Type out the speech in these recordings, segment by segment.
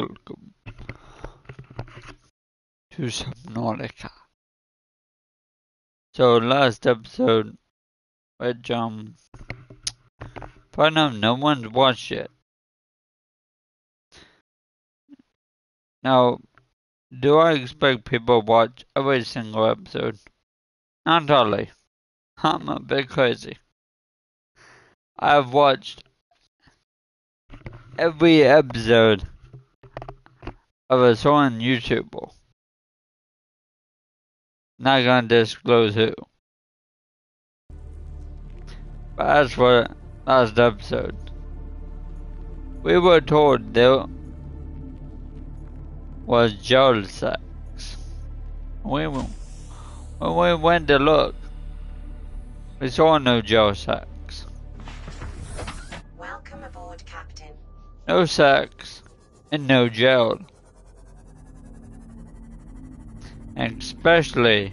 Welcome to Subnautica. So last episode, which fun enough, no one's watched it. Now, do I expect people to watch every single episode? Not totally. I'm a bit crazy. I've watched every episode of a show on YouTube. Not gonna disclose who. But as for last episode, we were told there was jail sex. When we went to look, we saw no jail sex. Welcome aboard, Captain. No sex and no jail. And especially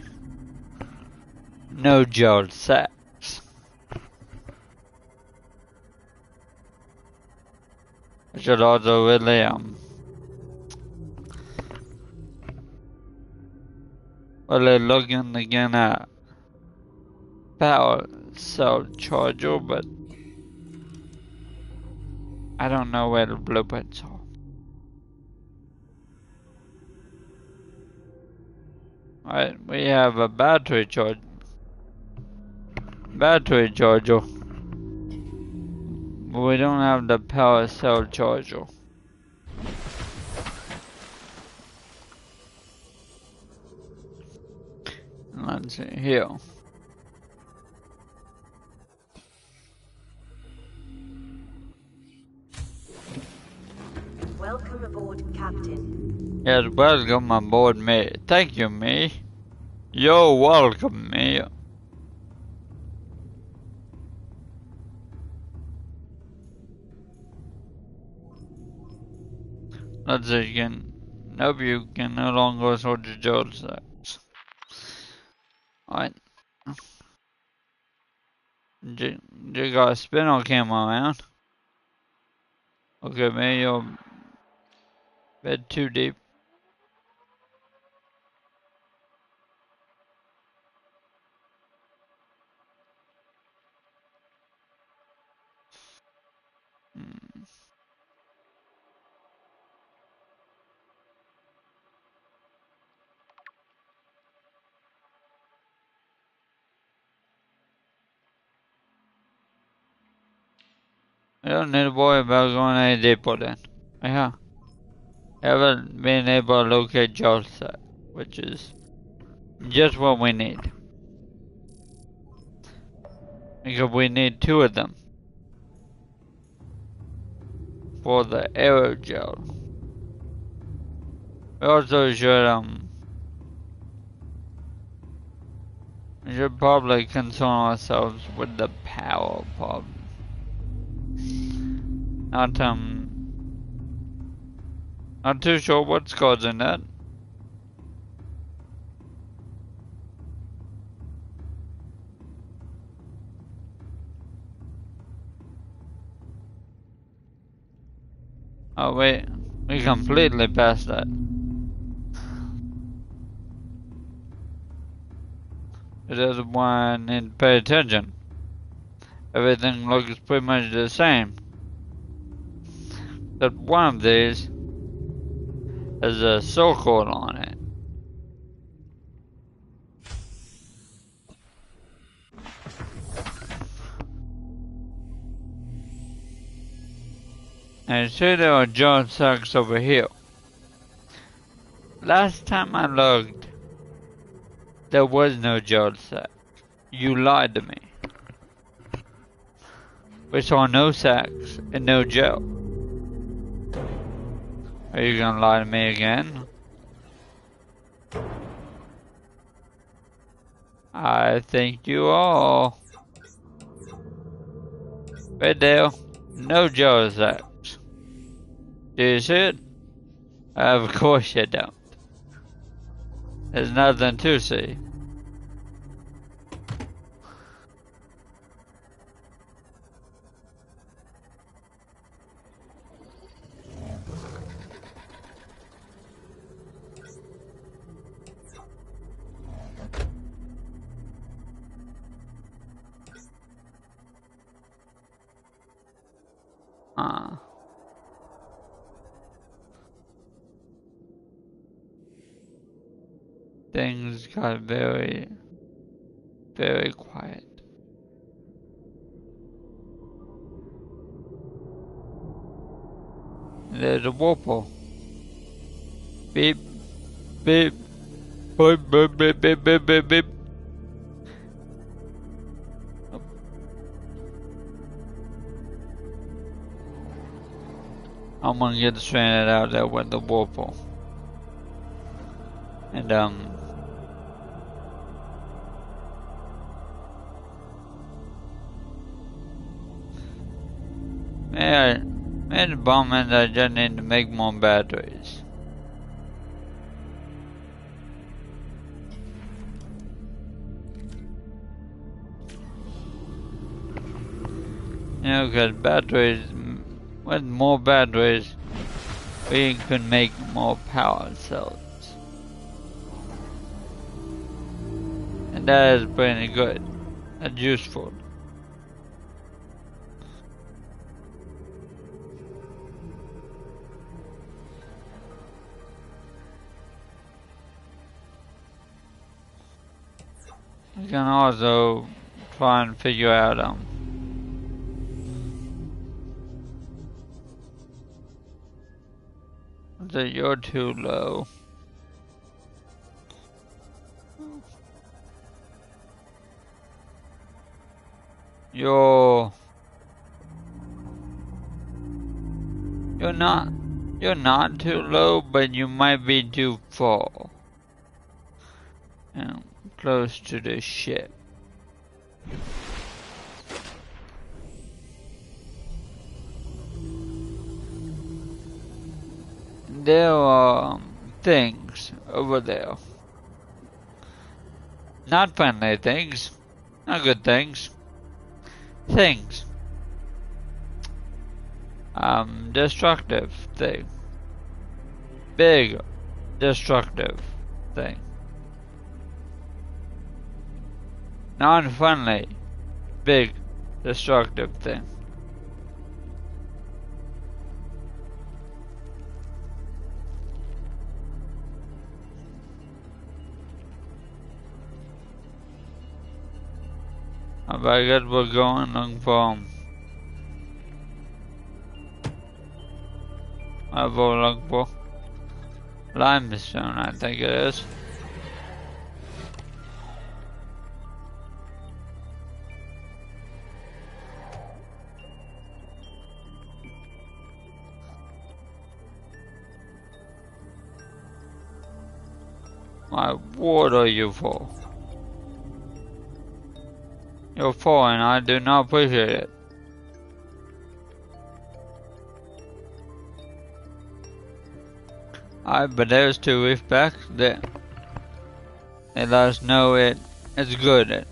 no jail sex. I should also really looking again at power cell charger, but I don't know where the blueprints are. Alright, we have a battery charger. But we don't have the power cell charger. Let's see here. Welcome aboard, Captain. Yes, welcome aboard me. Thank you, me. You're welcome, me. Let's see again. Nope, you can no longer sort the jail sex. Alright. You got a spinal camera around. Okay, maybe you're a bit too deep. I don't need to worry about going any deeper then. Yeah. Haven't been able to locate jail set, which is just what we need. Because we need 2 of them for the aerogel. We also should probably concern ourselves with the power problem. Not too sure what's causing that. Oh wait, we completely passed that. It is why I need to pay attention. Everything looks pretty much the same. But one of these has a circle on it. And you see there are jail sacks over here. Last time I looked, there was no jail sack. You lied to me. We saw no sacks and no jail. Are you gonna lie to me again? I think you are. Right there, no jail sacks. Do you see it? Of course you don't. There's nothing to see. Uh, things got very, very quiet. There's a whirlpool. Beep, beep, beep, beep, beep, beep, beep, beep, beep. I'm gonna get stranded out there with the whirlpool. And man, the bomb is I just need to make more batteries. You know, because batteries, with more batteries, we can make more power cells. And that is pretty good. That's useful. You can also try and figure out that you're too low. You're not too low, but you might be too far. And close to the ship. There are things over there. Not friendly things. Not good things. Things. Destructive thing. Big destructive thing. Non-friendly. Big destructive thing. I guess we're going looking for I will look for limestone, I think it is. What are you for? You're foreign, I do not appreciate it. But there's two reef back there. They let us know it's good,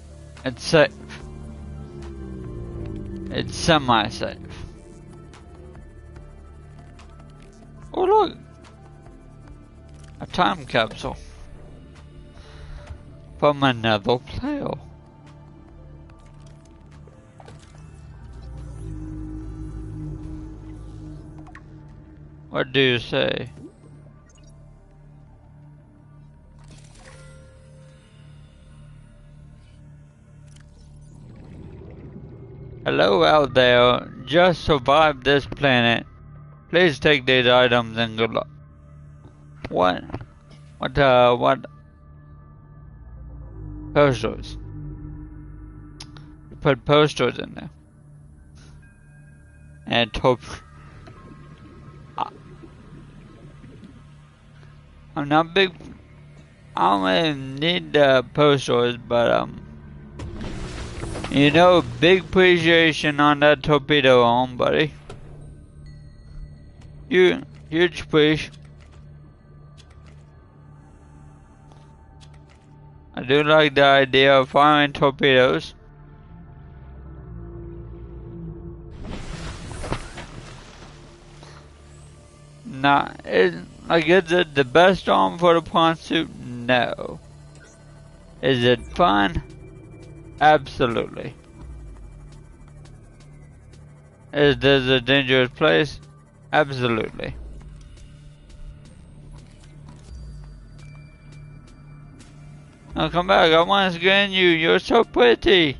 it's safe. It's semi-safe. Oh look! A time capsule. From another player. What do you say? Hello out there, just survived this planet. Please take these items and good luck. What? What? Posters. You put posters in there. And I'm not big. I don't really need the posters, but you know, big appreciation on that torpedo arm, buddy. Huge appreciation. I do like the idea of firing torpedoes. Nah, is it the best arm for the pawn suit? No. Is it fun? Absolutely. Is this a dangerous place? Absolutely. Now come back, I want to scan you, you're so pretty.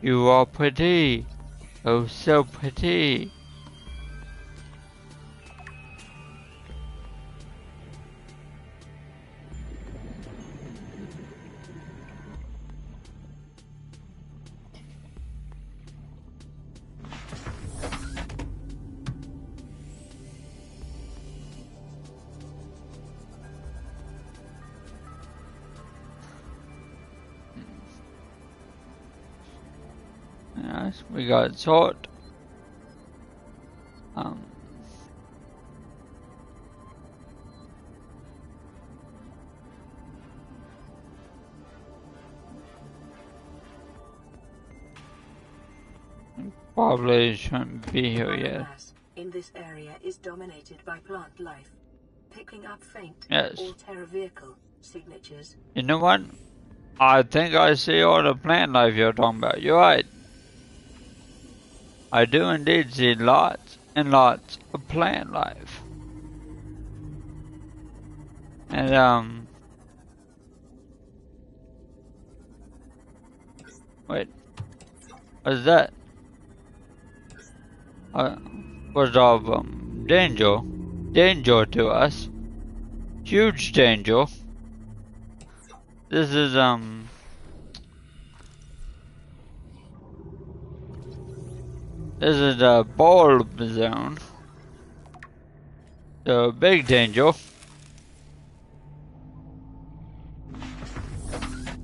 You are pretty. Oh, so pretty. Yes, we got salt. Um, Probably shouldn't be here yet. Biomass in this area is dominated by plant life, picking up faint Yes. or terror vehicle signatures. You know what? I think I see all the plant life you're talking about. You're right. I do indeed see lots and lots of plant life. And wait, what's that? Was of danger to us. Huge danger. This is this is the bulb zone. So big danger.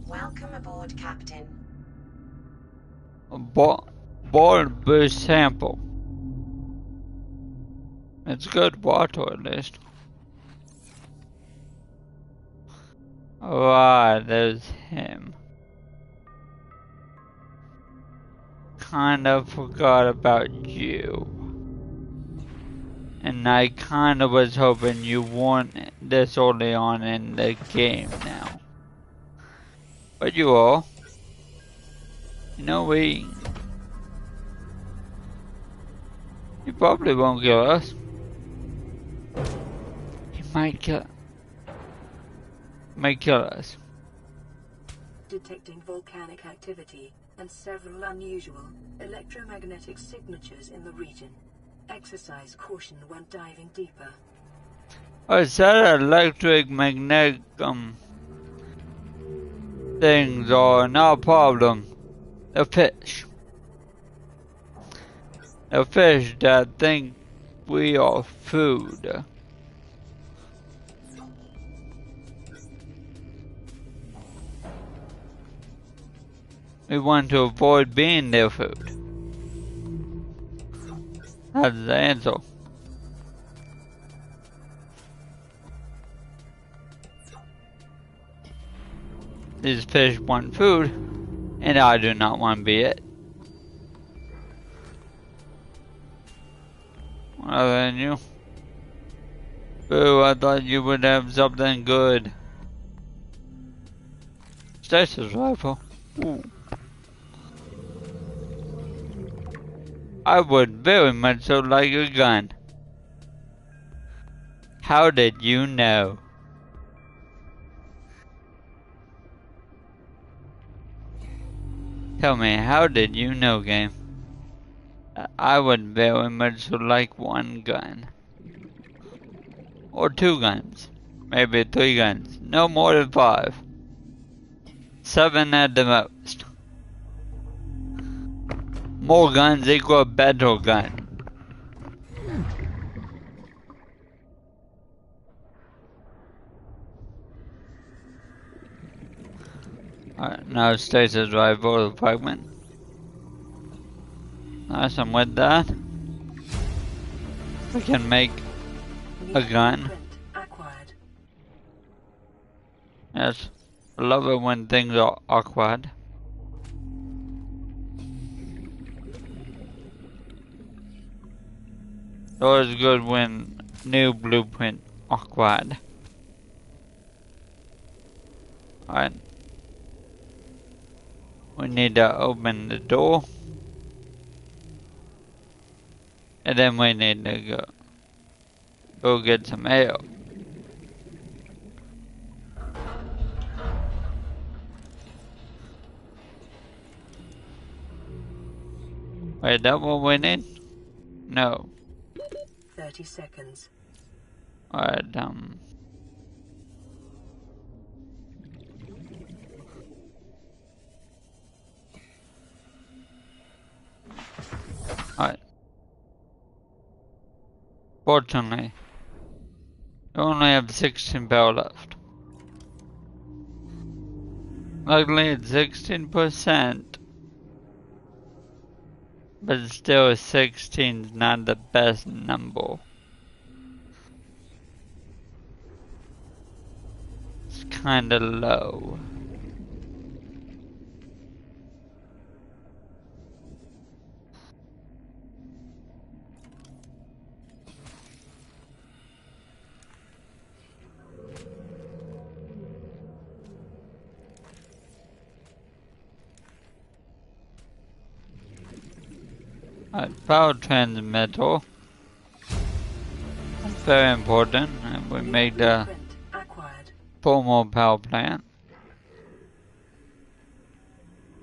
Welcome aboard, Captain. Bulb boost sample. It's good water at least. Right, there's him. Kinda forgot about you. And I kinda was hoping you weren't this early on in the game now. But you are. You know, you probably won't kill us. You might kill us. Detecting volcanic activity and several unusual electromagnetic signatures in the region. Exercise caution when diving deeper. I said electric magnetic things are no problem. The fish. The fish that think we are food. We want to avoid being their food. That's the answer. These fish want food, and I do not want to be it. Other than you. Boo, I thought you would have something good. Stasis rifle. Ooh. I would very much so like a gun. How did you know? Tell me, how did you know, game? I would very much so like one gun. Or 2 guns. Maybe 3 guns. No more than 5. 7 at the most. More guns equal better gun. Alright, now stasis rifle fragment. Nice, and with that, we can make a gun. Yes, I love it when things are awkward. It's always good when new blueprint awkward. Alright. We need to open the door. And then we need to go get some ale. Wait, that what we need? No. 30 seconds. Alright, alright. Fortunately, we only have 16 power left. Luckily, it's 16%. But still, 16 is not the best number. It's kinda low. Power transmitter. That's very important. And we make the thermal power plant.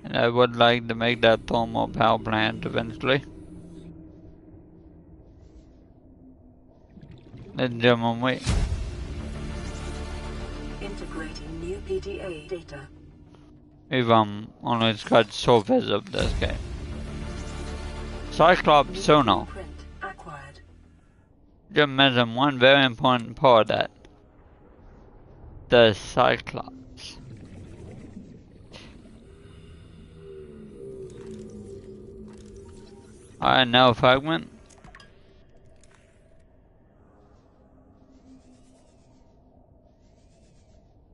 And I would like to make that thermal power plant eventually. Ladies and gentlemen, wait. Integrating new PDA data. We've only scratched the surface of this game. Cyclops sonar. Just mention one very important part of that. The Cyclops. Alright, now fragment.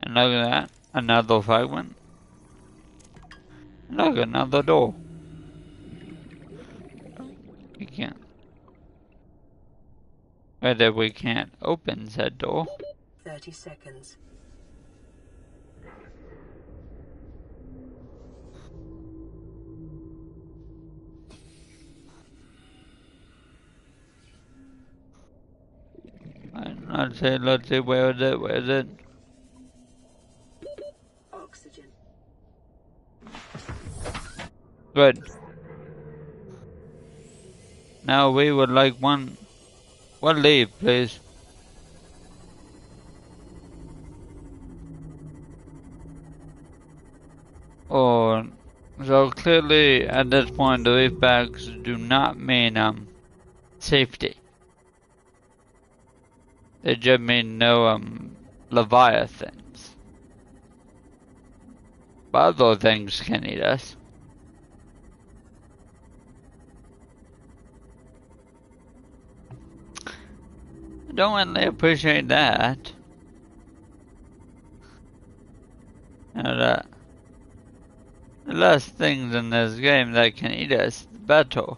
And look at that, another fragment. Look, another door. We can't. Whether we can't open that door. 30 seconds. Let's see, where is it? Oxygen. Good. Now we would like one leaf, please. Oh, so clearly at this point the leaf bags do not mean safety. They just mean no leviathans. But other things can eat us. I don't really appreciate that. The less things in this game that can eat us, the better.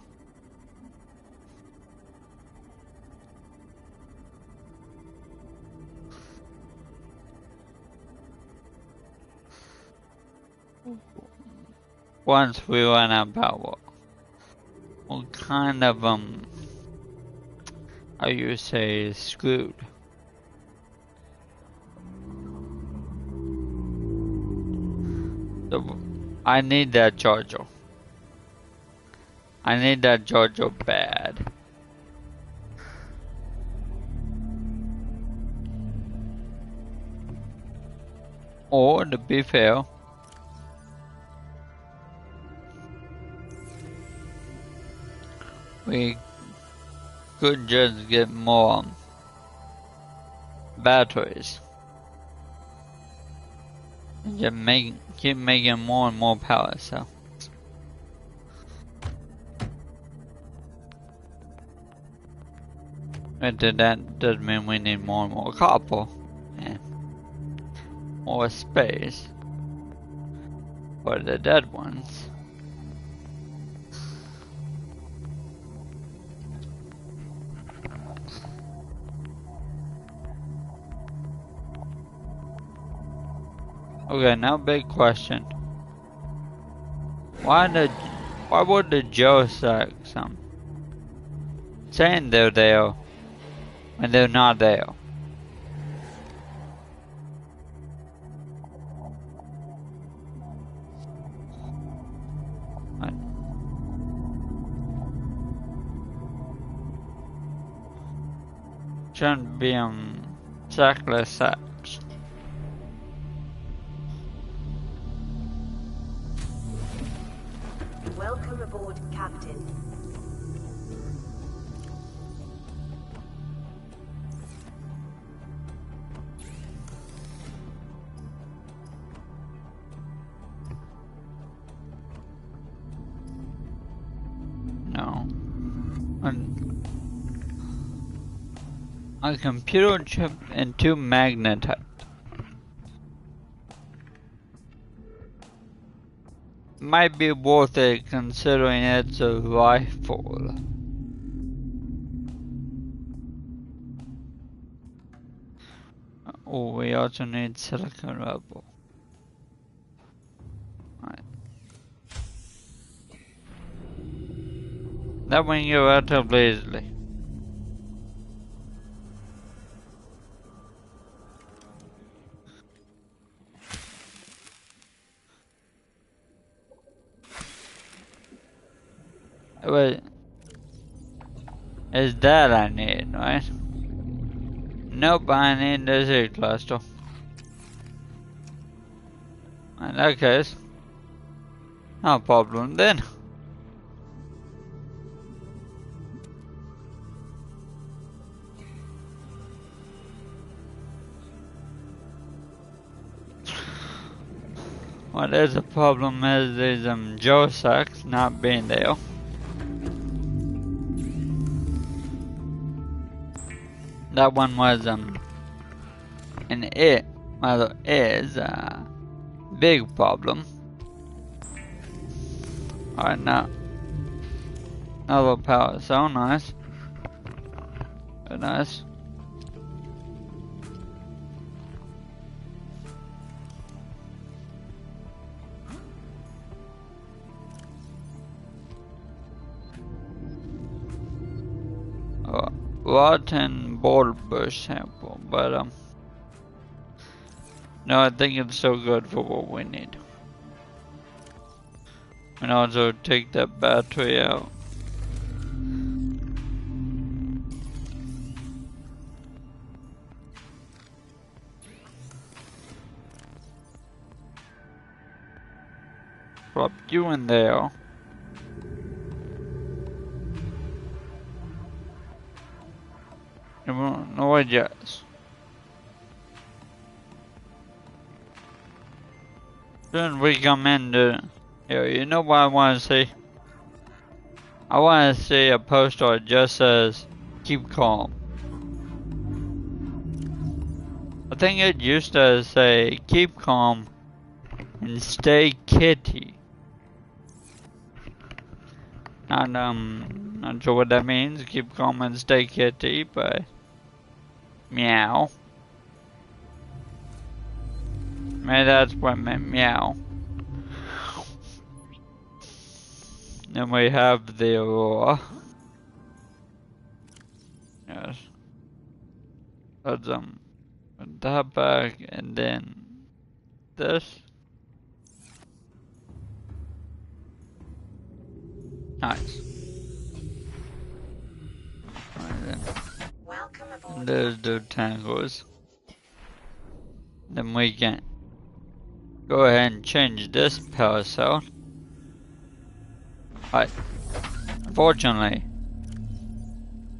Once we run out of power, we're kind of how you say, screwed. So, I need that charger. I need that charger bad. Or, to be fair, we could just get more batteries. And just keep making more and more power cells. And that does mean we need more and more copper and more space for the dead ones. Okay, now big question. Why would the Joe saying they're there when they're not there. Shouldn't be sackless sacks. Welcome aboard, Captain. No. A computer chip and 2 magnetite. Might be worth it considering it's a rifle. Oh, we also need silicon rubber. Right. That one you relatively easily. Wait. Is that I need, right? Nope, I need the Z cluster. In that case, no problem then. What is the problem is these Joe sacks not being there. That one was and it well is a big problem. Alright, now another power, so nice. Very nice. Rotten bulbous sample, but no, I think it's so good for what we need. And also take that battery out. Drop you in there. No ideas. Then we come into here. You know what I want to see? I want to see a poster that just says "Keep calm." I think it used to say "Keep calm and stay kitty." Not sure what that means. Keep calm and stay kitty, but meow. Maybe that's what meant meow. Then we have the roar. Yes. Let's put that back and then this. Nice. Welcome aboard. There's the tangles. Then we can go ahead and change this power cell. Alright. Unfortunately,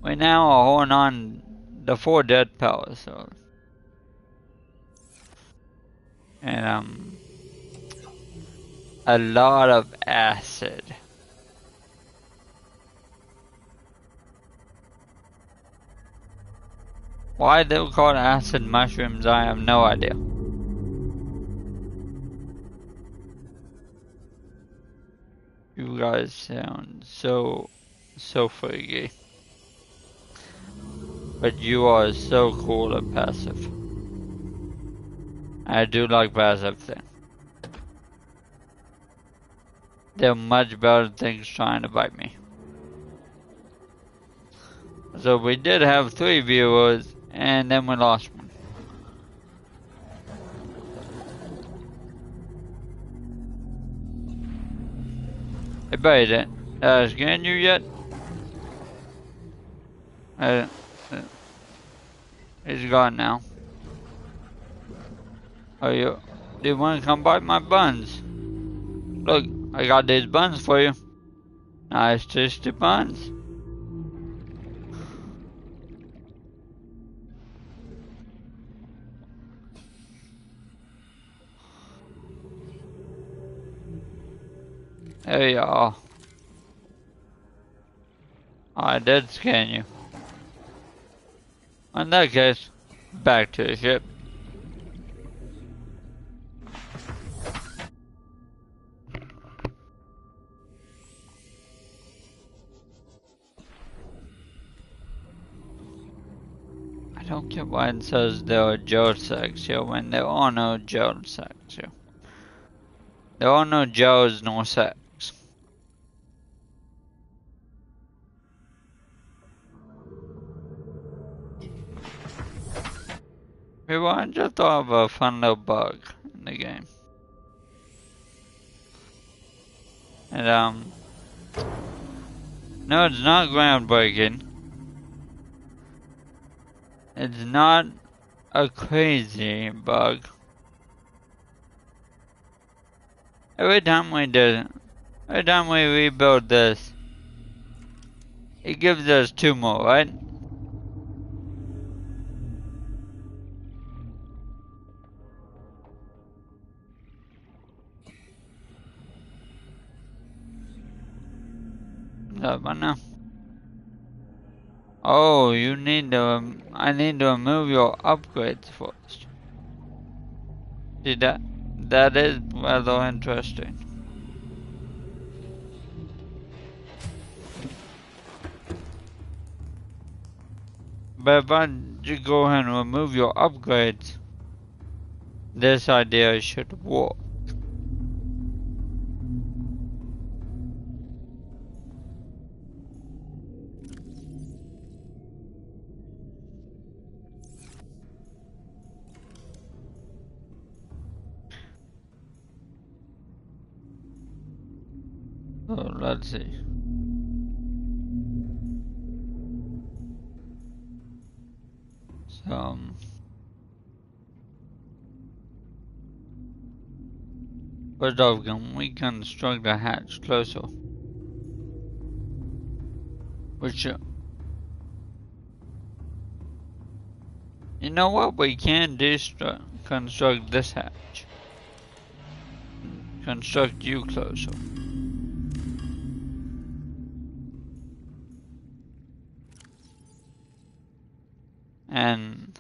we now are holding on the 4 dead power cells. And a lot of acid. Why they were called acid mushrooms, I have no idea. You guys sound so freaky. But you are so cool and passive. I do like passive things. They're much better things trying to bite me. So we did have 3 viewers, and then we lost one. Hey, buddy, did I scan you yet? Uh, uh, he's gone now. Are you? Do you want to come buy my buns? Look, I got these buns for you. Nice tasty buns. There you are. I did scan you. In that case, back to the ship. I don't get why it says there are jail sacks here when there are no jail sacks here. There are no jails nor sacks. People, I just thought of a fun little bug in the game. And no, it's not groundbreaking. It's not a crazy bug. Every time we rebuild this, it gives us 2 more, right? No, but no. Oh, you need to, I need to remove your upgrades first. See that is rather interesting. But if I just go ahead and remove your upgrades, this idea should work. So let's see. So, first off, can we construct the hatch closer? Which, you know what? We can construct this hatch. Construct you closer. And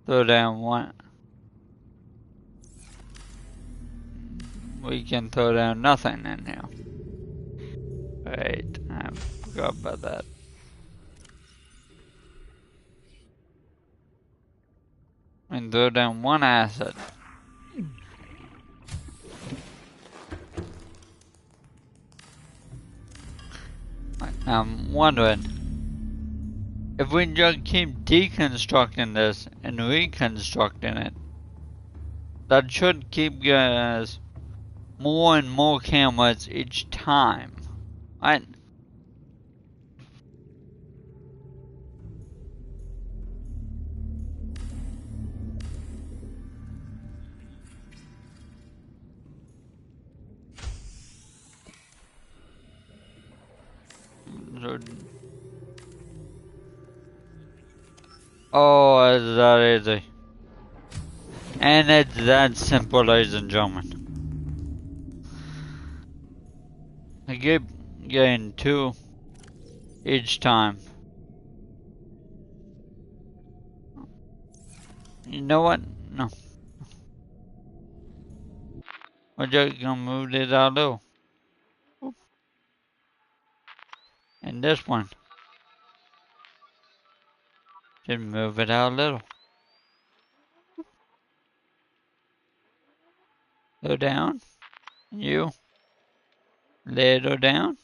throw down one. We can throw down nothing in here. Wait, I forgot about that. And throw down one asset. I'm wondering if we just keep deconstructing this and reconstructing it, that should keep giving us more and more cameras each time, right? So, oh, it's that easy. And it's that simple, ladies and gentlemen. I keep getting 2 each time. You know what? No. We're just gonna move this out a little. And this one. Just move it out a little. Go down. You. Little down.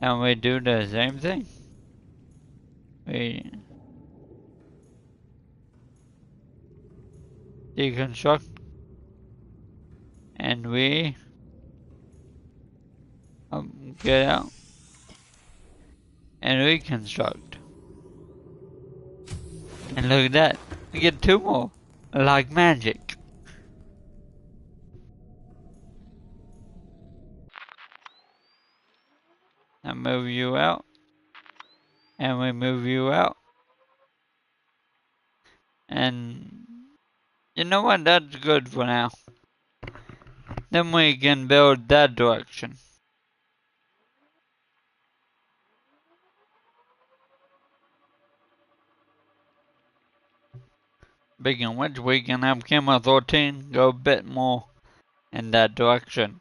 And we do the same thing. We deconstruct and we get out and reconstruct. And look at that. We get 2 more. Like magic. I move you out. And we move you out. And you know what? That's good for now. Then we can build that direction. Speaking of which, we can have camera 13 go a bit more in that direction.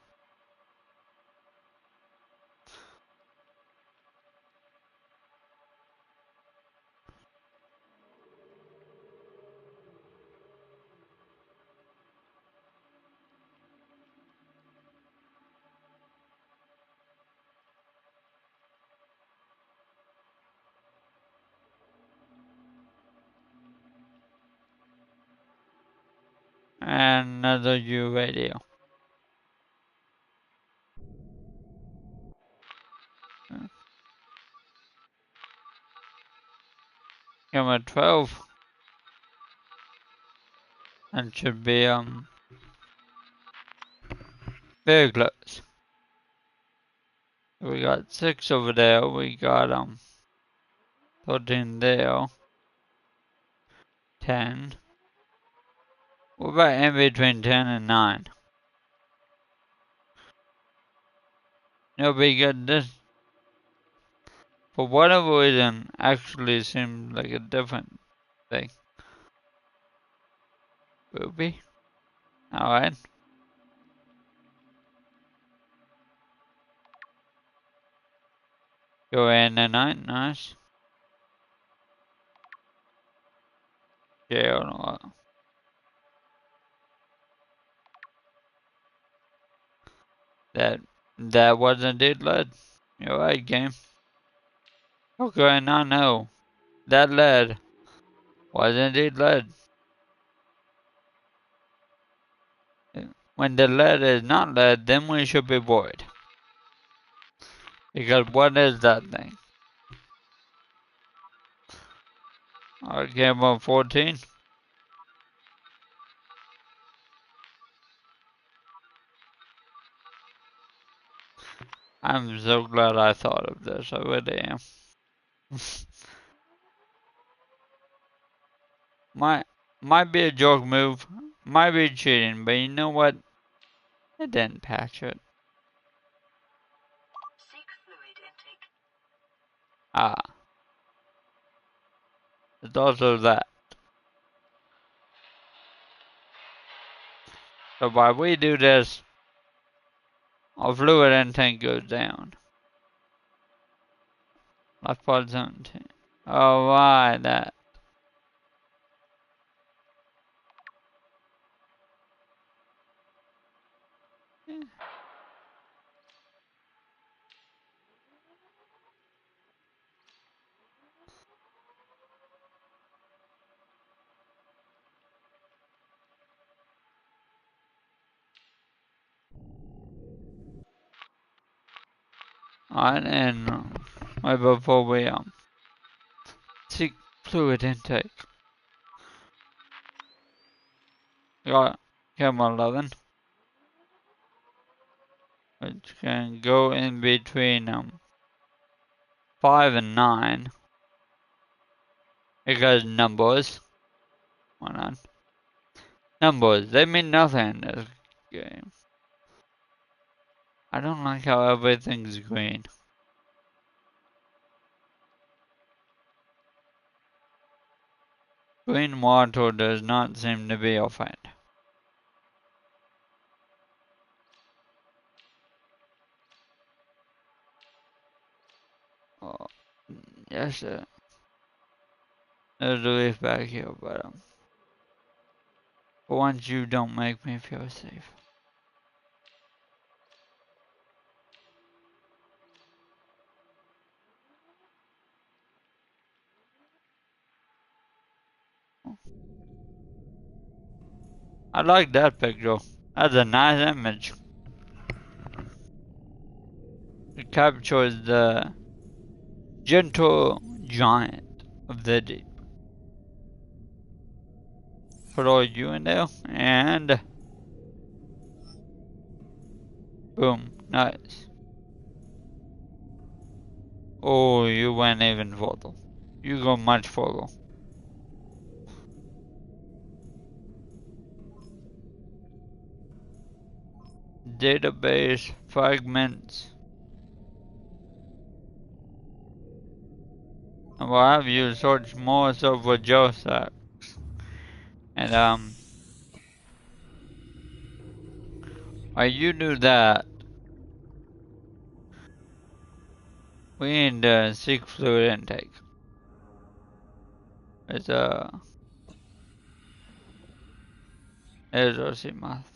And another U radio. Camera 12. That should be very close. We got 6 over there. We got 13 there. 10. What about in between 10 and 9? No, we got this. For whatever reason, actually seems like a different thing. Ruby. Alright. Go in the 9. Nice. Yeah, that was indeed lead. You're right, game. Okay, now no. That lead was indeed lead. When the lead is not lead, then we should be worried. Because what is that thing? Alright, camera 14. I'm so glad I thought of this. I really am. might be a joke move. Might be cheating, but you know what? It didn't patch it. Seek fluid intake. Ah. It's also that. So while we do this, our fluid intake goes down. Left part 17. Oh, why that? Alright, and right before we seek fluid intake. Got camera 11, which can go in between 5 and 9. Because numbers. Why not? Numbers, they mean nothing in this game. I don't like how everything's green. Green water does not seem to be a friend. Oh, yes, there's a leaf back here, but for once you don't make me feel safe. I like that picture. That's a nice image. It captures the gentle giant of the deep. Throw you in there, and boom, nice. Oh, you went even further. You go much further. Database fragments. I will have you search more so for Joseph. And while you do that, we need to seek fluid intake. It's there's our sea moth.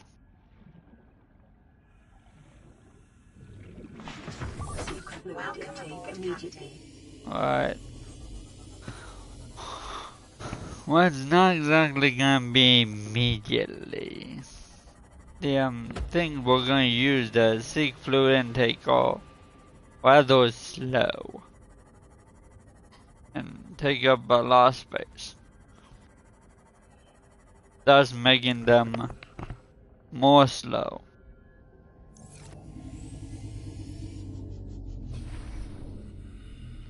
Seek fluid intake immediately. Alright. Well, it's not exactly gonna be immediately. The thing we're gonna use to seek fluid intake are rather slow and take up a lot of space, thus making them more slow.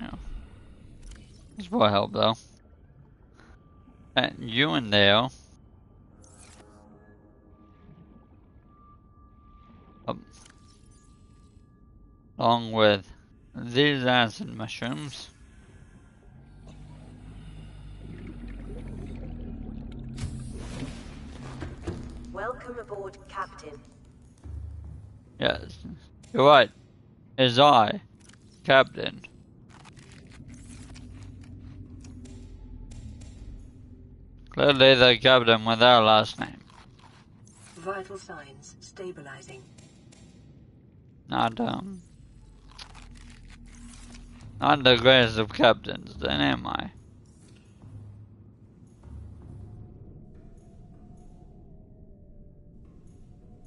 Yeah. This will help though. And you in there. Along with these acid mushrooms. Welcome aboard, Captain. Yes, you're right. It's I, Captain. Clearly the captain with our last name. Vital signs stabilizing. Not the greatest of captains, then am I?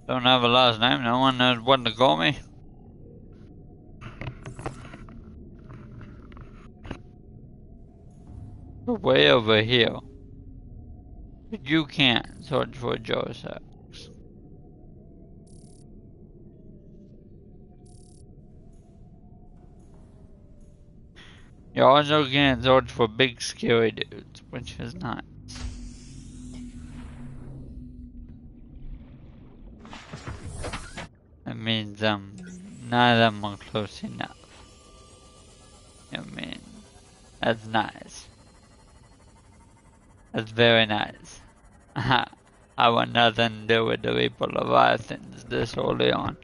Don't have a last name, no one knows what to call me. We're way over here. But you can't search for Joseph. You also can't search for big scary dudes, which is nice. That means none of them are close enough. I mean, that's nice. That's very nice. I want nothing to do with the Reaper Leviathans this early on.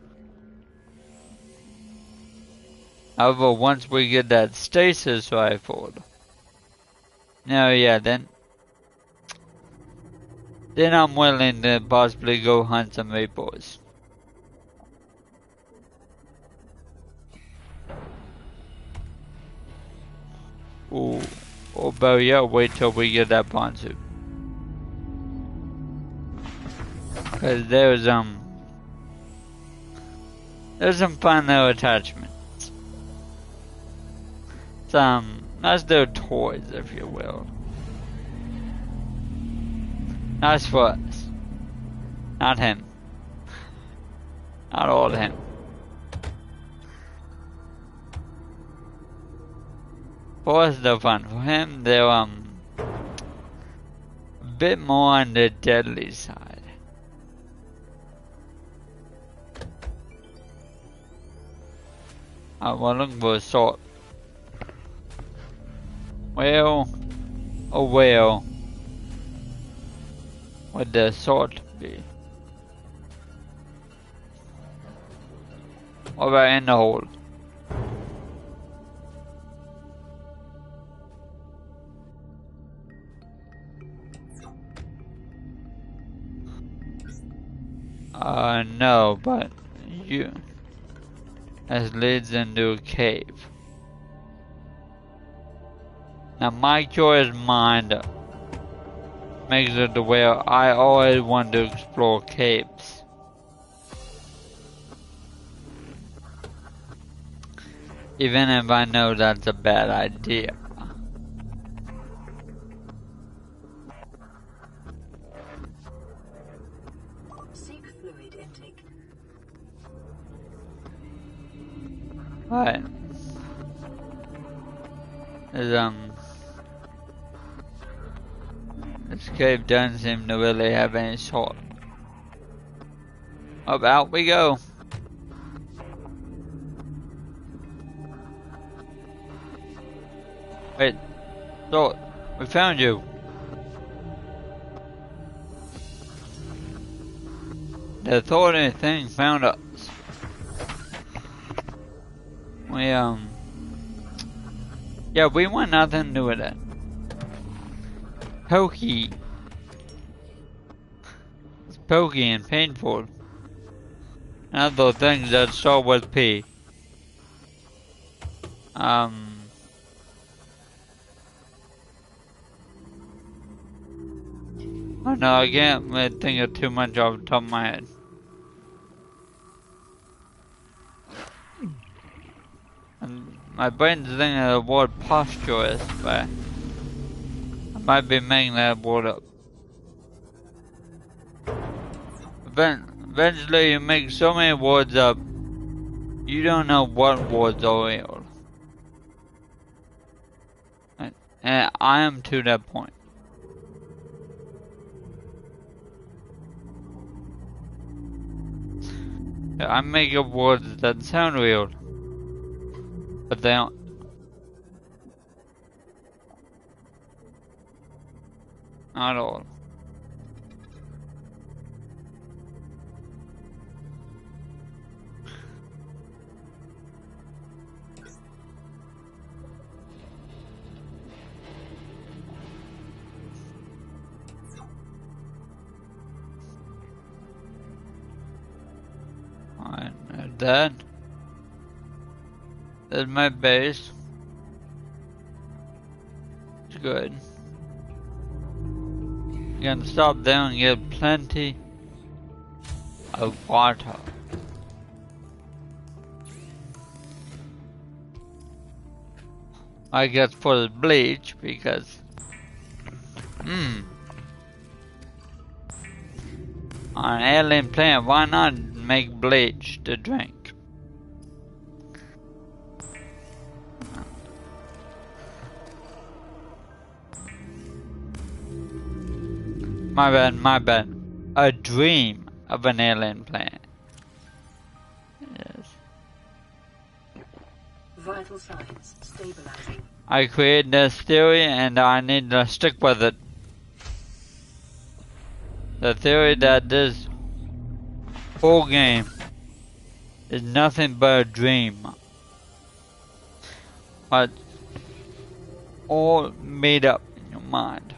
However, once we get that stasis rifle, no, yeah, then I'm willing to possibly go hunt some Reapers. Ooh, oh, but yeah, wait till we get that ponzu. Cause there's some fun little attachments. That's their toys, if you will. That's for us. Not him. Not all him. For us, they're fun. For him, they're a bit more on the deadly side. We're looking for a sword. Well, oh well. Would the sword be? What about in the hold? No, but as leads into a cave. Now, make your mind up. makes it to where I always want to explore caves. Even if I know that's a bad idea. Seek fluid intake. Right. This cave doesn't seem to really have any salt. Up, out we go. Wait, salt, we found you. The thorny thing found us. Yeah, we want nothing to do with it. Pokey. It's pokey and painful. Other things that start with P. Oh no, I can't really think of too much off the top of my head. And my brain's thinking of the word posturist, but I might be making that word up. Eventually you make so many words up, you don't know what words are real. And I am to that point. I make up words that sound real, but they aren't. Not at all. Alright, there's my base. It's good. You can stop there and get plenty of water. I guess for the bleach because on an alien planet, why not make bleach to drink? My bad. A dream of an alien planet. Yes. Vital signs stabilizing. I created this theory and I need to stick with it. The theory that this whole game is nothing but a dream. But all made up in your mind.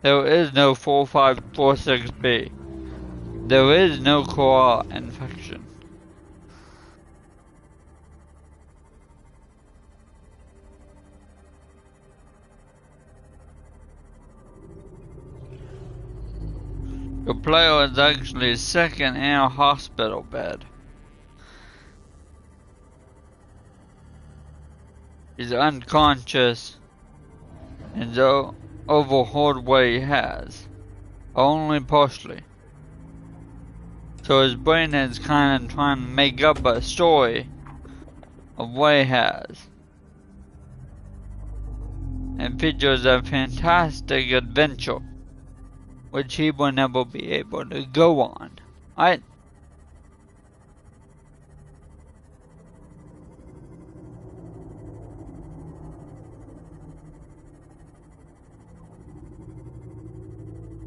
There is no 4546B. There is no core infection. Your player is actually second in a hospital bed. He's unconscious and so overhauled what he has, only partially. So his brain is kind of trying to make up a story of what he has. And features a fantastic adventure, which he will never be able to go on. Right?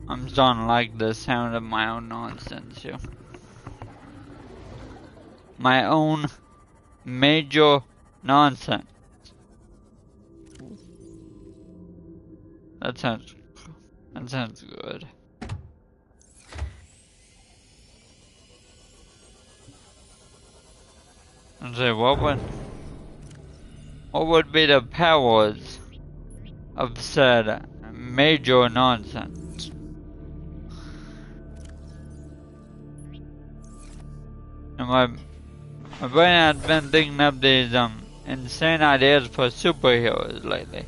I'm starting to like the sound of my own nonsense here. My own major nonsense. That sounds good. And say what would be the powers of said major nonsense. And my brain has been thinking up these insane ideas for superheroes lately.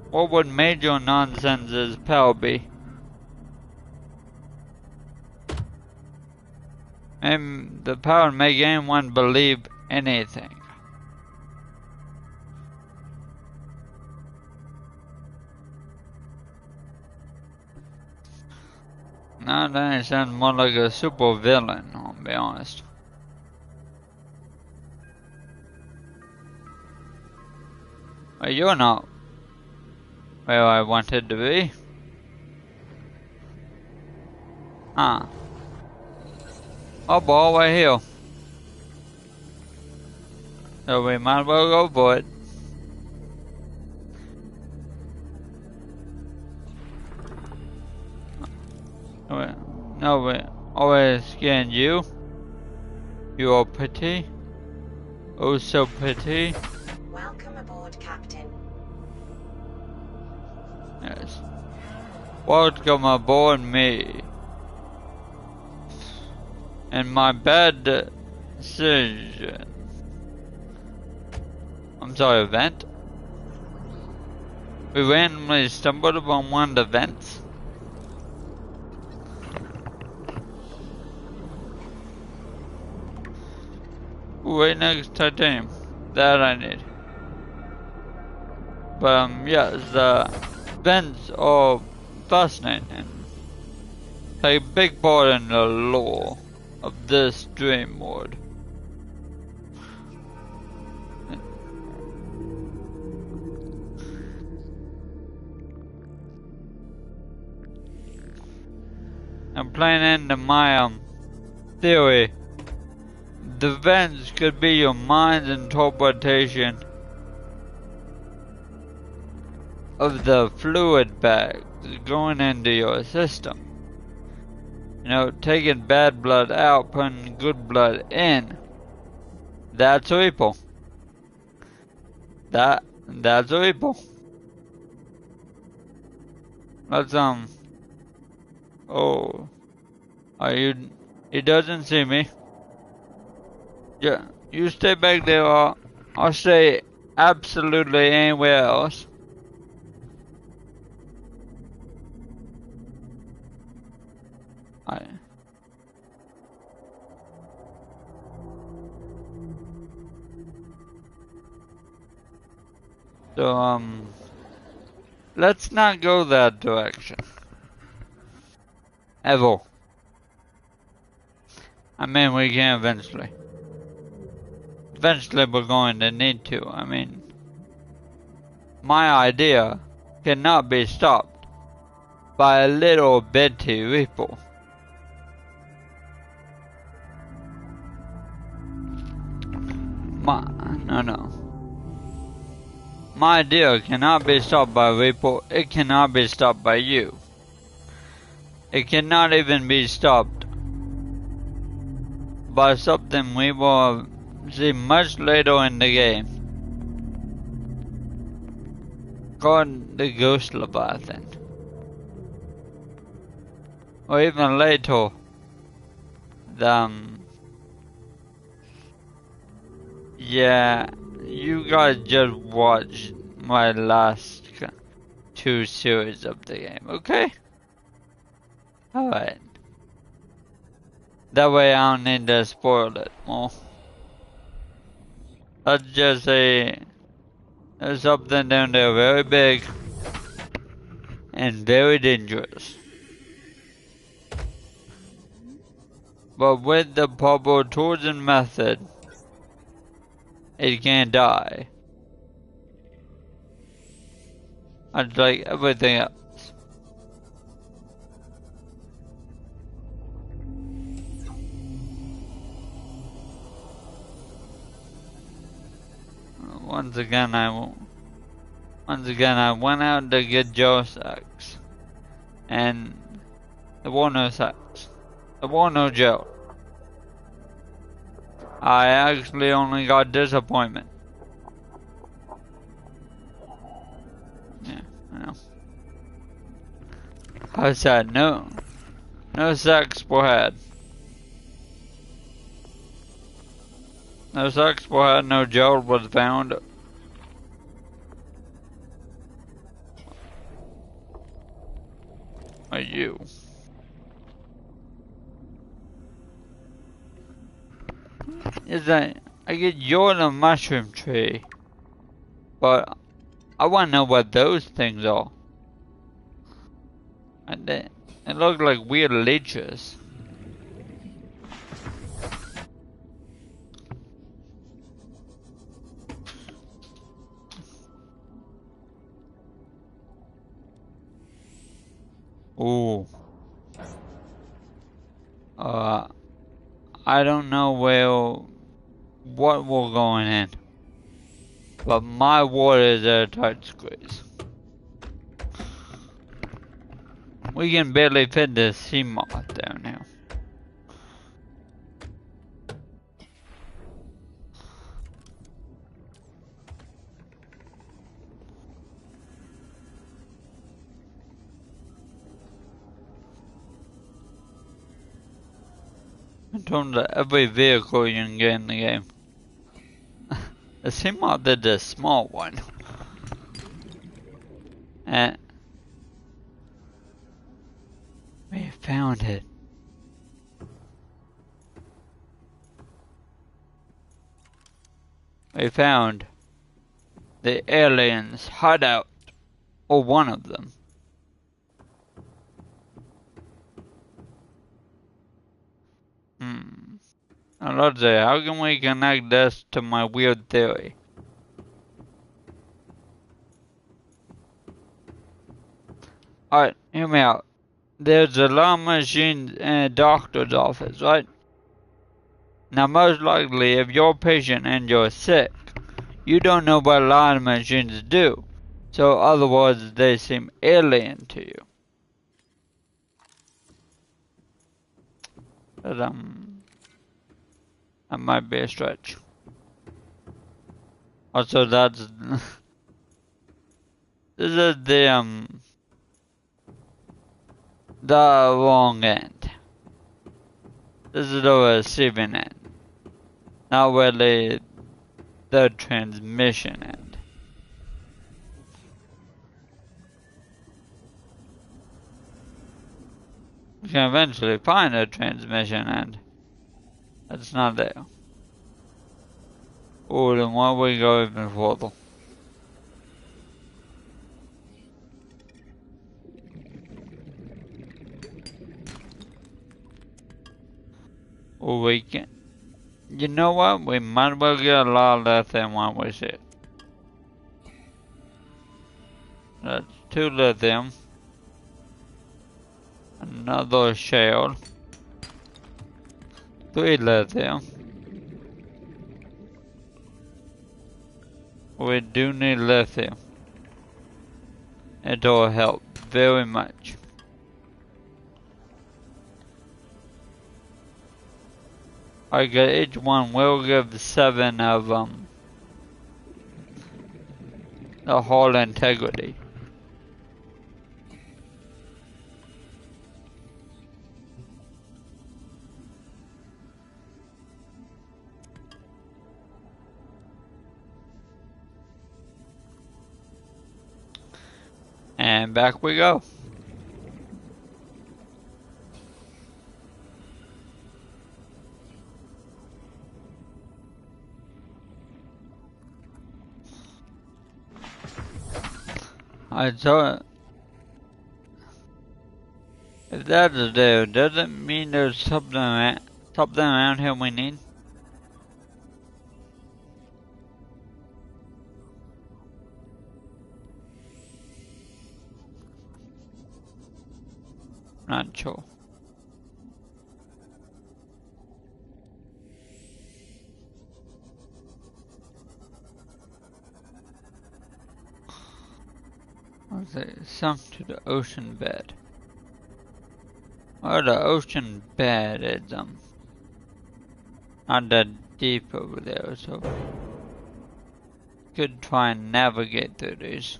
What would Major Nonsense's power be? And the power to make anyone believe anything. Now that sounds more like a super villain, I'll be honest. Well, you're not where I wanted to be. Huh. Oh boy, we're here. So we might as well go for it. No, we always scan you. You are pretty. Oh, so pretty. Welcome aboard, Captain. Yes. Welcome aboard me. And my bad decision. I'm sorry, event? We randomly stumbled upon one of the vents. Right next to titanium. That I need. But yes, the vents are fascinating. Like a big part in the lore of this dream world. I'm playing into my theory. The vents could be your mind's interpretation of the fluid bags going into your system. You know, taking bad blood out, putting good blood in. That's evil. That's evil. Let's oh, are you? He doesn't see me. Yeah, you stay back there. I'll stay absolutely anywhere else. So let's not go that direction. Ever. I mean, we can eventually. Eventually we're going to need to. I mean, my idea cannot be stopped by a little bitty ripple. No. My idea cannot be stopped by ripple. It cannot be stopped by you. It cannot even be stopped by something we will see much later in the game. Called the Ghost Leviathan. Or even later, yeah, you guys just watched my last 2 series of the game, okay? Alright. That way I don't need to spoil it more. Let's just say there's something down there very big and very dangerous. But with the proper tools and method, it can die. It's like everything else. Once again, I went out to get Joe Sachs, and there were no Sachs. There were no Joe. I actually only got disappointment. now. How's that? No sex were had. No sex were had, no jewel was found. Are you? Is that I get you're in a mushroom tree, but I want to know what those things are. And they look like weird leeches. Ooh. I don't know what we're going in, but my water is at a tight squeeze. We can barely fit the sea moth down now. In terms of every vehicle you can get in the game. The sea moth did the small one. And we found it. We found the aliens' hideout, or one of them. Now let's see, how can we connect this to my weird theory? Alright, hear me out. There's alarm machines in a doctor's office, right? Now most likely, if you're a patient and you're sick, you don't know what alarm machines do. So otherwise, they seem alien to you. But, that might be a stretch. Also, that's this is the wrong end. This is the receiving end, not really the transmission end. We can eventually find a transmission end. It's not there. Oh, then why don't we go even further? Or we can. You know what? We might as well get a lot of lithium while we see it. That's 2 lithium. Another shell. 3 lithium. We do need lithium. It'll help very much. I get each one will give 7 of the whole integrity. And back we go. So if that's there, does it mean there's something around here we need? Not sure. What's it? Sunk to the ocean bed. Oh, the ocean bed is not that deep over there, so could try and navigate through these.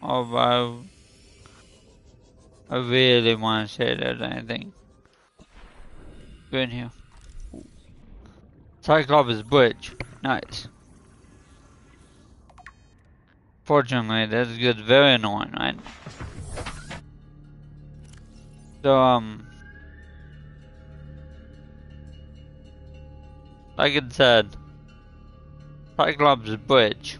Oh, I really want to say there's anything good in here. Cyclops Bridge. Nice. Fortunately, that's good. Very annoying, right? So, like it said, Cyclops Bridge.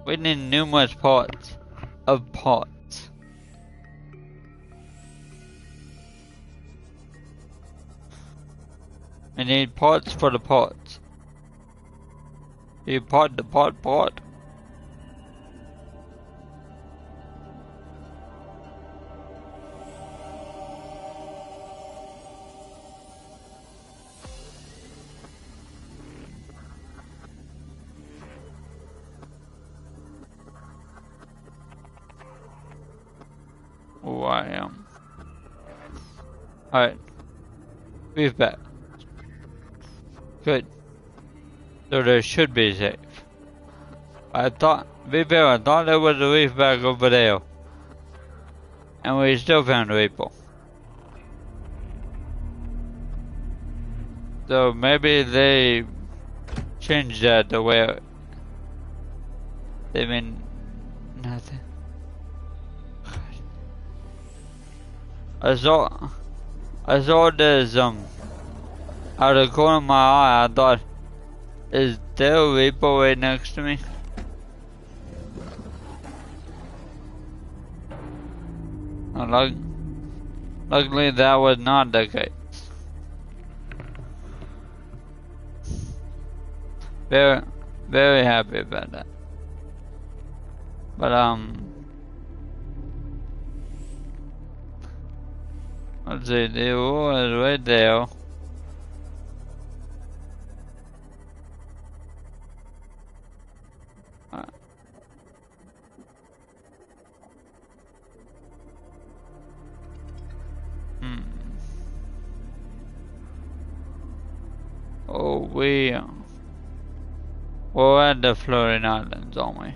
We need numerous parts of parts. We need parts for the parts. You part the part. Oh, I am. Alright. We've back. Good. So there should be safe. I thought there was a reef bag over there. And we still found people. So maybe they changed that to where they mean nothing. I saw this out of the corner of my eye. I thought, is there a reaper right next to me? Luckily that was not the case. Very happy about that. But let's see, the wall is right there. Oh, we're at the floating islands, aren't we?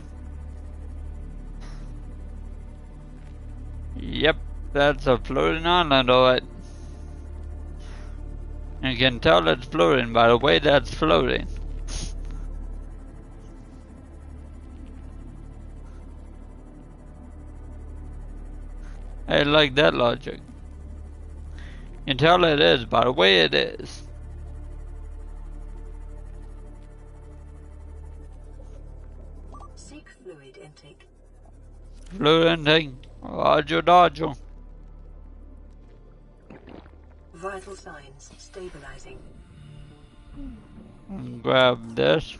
Yep, that's a floating island, alright. You can tell it's floating by the way that's floating. I like that logic. You can tell it is by the way it is. Seek fluid intake. Fluid intake. Roger. Vital signs stabilizing. Grab this.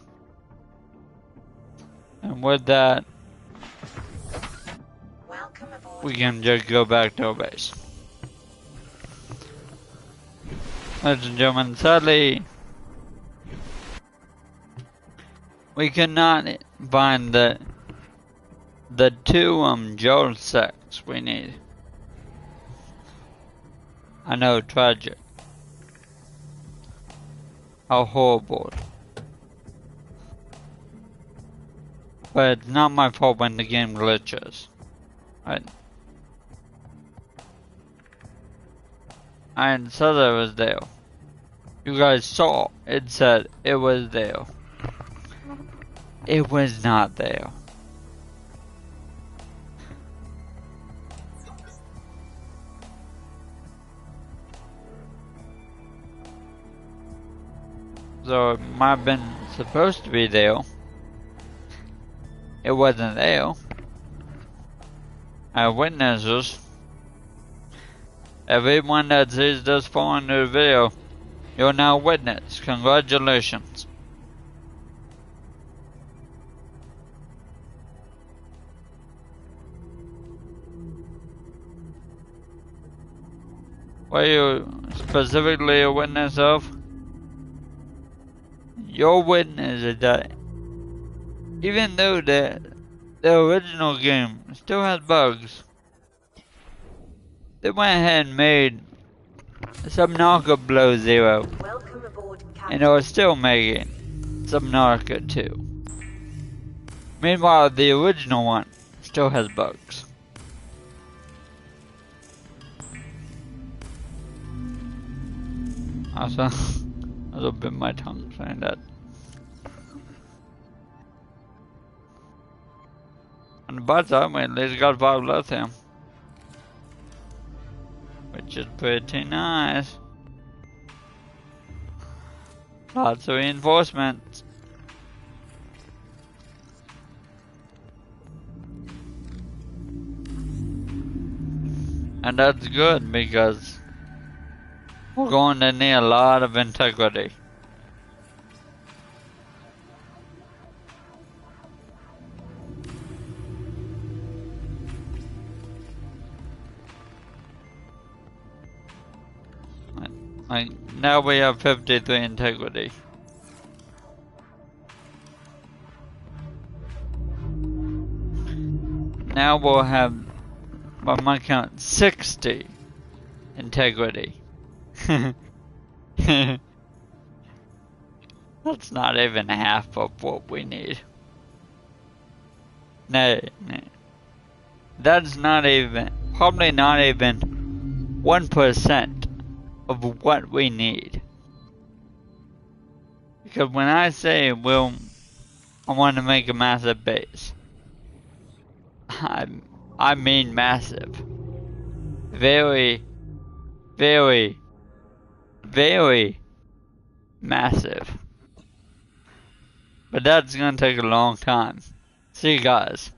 And with that, Welcome aboard. we can just go back to our base. Ladies and gentlemen, sadly, we cannot find the two Joel sacks we need. I know, tragic. How horrible. But it's not my fault when the game glitches. Right? And said it was there. You guys saw it said it was there. It was not there. So it might have been supposed to be there. It wasn't there. I have witnesses. Everyone that sees this far in the video, you're now a witness. Congratulations. What are you specifically a witness of? Your witness is that even though the original game still has bugs, they went ahead and made Subnautica Below Zero, Welcome aboard, Captain. and they were still making Subnautica 2. Meanwhile, the original one still has bugs. Also, I bit my tongue saying that. On the bright side, we at least got 5 lithium. Which is pretty nice. Lots of reinforcements. And that's good because we're going to need a lot of integrity. Now we have 53 integrity. Now we'll have, by my count, 60 integrity. That's not even half of what we need. No. That's not even, probably not even 1% of what we need. Because when I say I want to make a massive base, I mean massive. Very, very, very massive. But that's gonna take a long time. See you guys.